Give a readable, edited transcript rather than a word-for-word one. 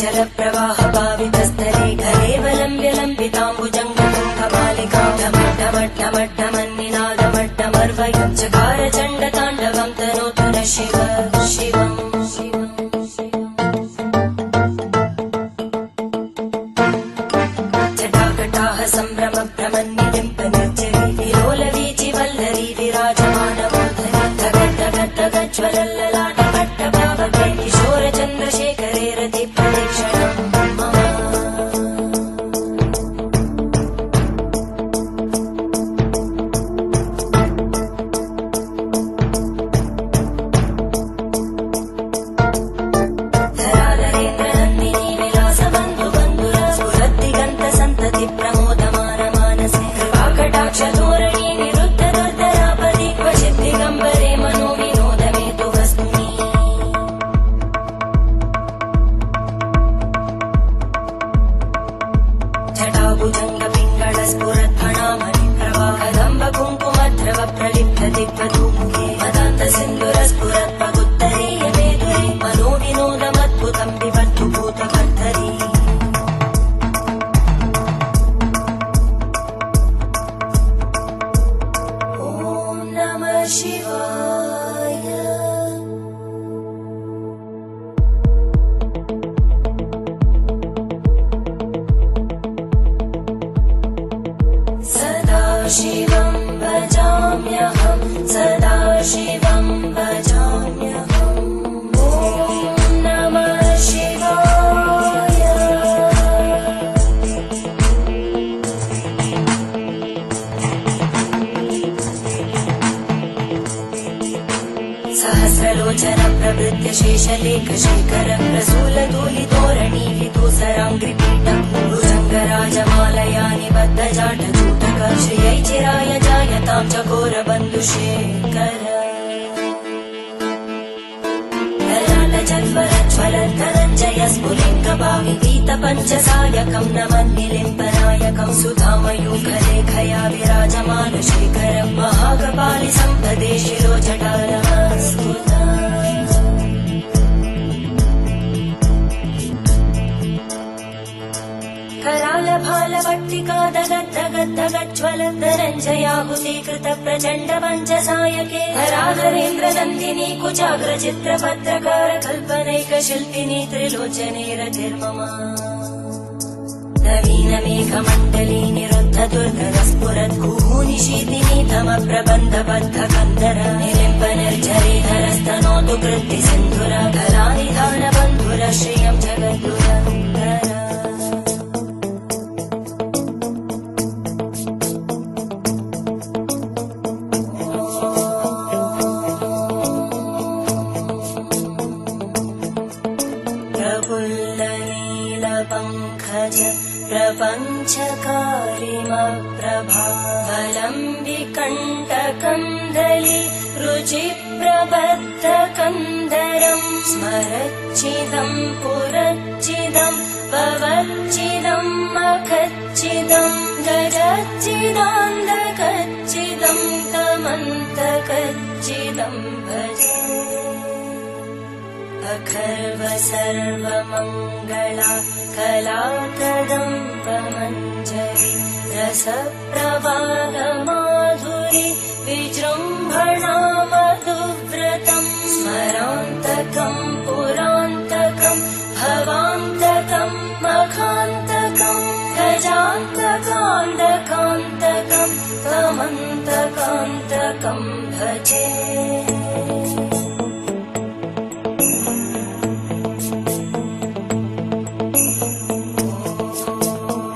जलप्रवाहभावितस्तरे घलेवलम्ब्यलम्बिताम्बुजङ्गमट्टमट्टमट्टमन्निनादमट्टमर्वयं चकारचण्डताण्डवं तनोतु नः शिव शिवम् जटाकटाह सम्भ्रमभ्रमन्निलिम्पनिर्जरी विलोलवीचिवल्लरी विराजमानमूर्धनि धगद्धगद्धगज्ज्वलल्ललाटपट्टभावके किशोरचन्द्रशेखरे रतिप्रदक्षिणम् प्रलिप्तदिग्वधूमुखे मदान्तसिन्धुरस्फुरत्पगुत्तरीयमेधुरे मनोविनोदमद्भुतं विवर्तु भूतकर्तरी ॐ नमः शिवाय। सदाशिवं भजाम्यहं सदाशिवं भजाम्यहम् ॐ नमः शिवाय। सहस्रलोचन प्रभृत्य शेषलेखशेखर प्रसूलधूलितोरणी विदूसराङ्घ्रिपीठं भुजङ्गराजमालया निबद्धजाटजूटक श्रियै चिराय जायतां चकोरबन्धुशेखर ललाटजल्परज्वलद्धनञ्जय स्फुलिङ्गभाविगीतपञ्चसायकं नमन्निलिम्पनायकं सुधामयूखलेखया विराजमानशेखरं महाकपालि सम्पदे शिरोजटानमस्कुता करालभालभट्टिका दगद्धगद्धगज्ज्वलद्धनञ्जयाहुतीकृत प्रचण्ड पञ्चसायके हराधरेन्द्रनन्दिनी कुचाग्रचित्रपत्रकार कल्पनैकशिल्पिनी त्रिलोचने रतिर्मम नवीनमेघमण्डली निरुद्धदुर्गदस्फुरद्गूनिशीतिनी तमप्रबन्धबद्धकन्दर निलिम्पनिर्झरीधरस्तनोतु कृत्तिसिन्धुर कलानिधानबन्धुर श्रियं जगद्गुरन्दर प्रफुल्लनीलपङ्कज प्रपञ्चकारिमप्रभावलम्बिकण्टकन्दली रुचिप्रबद्धकन्दरं स्मरच्चिदं पुरच्चिदं भवच्चिदं मखच्चिदं गजच्चिदान्धकच्चिदं तमन्तकच्चिदं भजे अखर्व सर्वमङ्गला कलाकदम्बमञ्जरी रसप्रवाहमाधुरी विजृम्भणा मधुव्रतं स्मरान्तकं पुरान्तकं भवान्तकं मखान्तकं गजान्तकान्तकान्तकं तमन्तकान्तकं भजे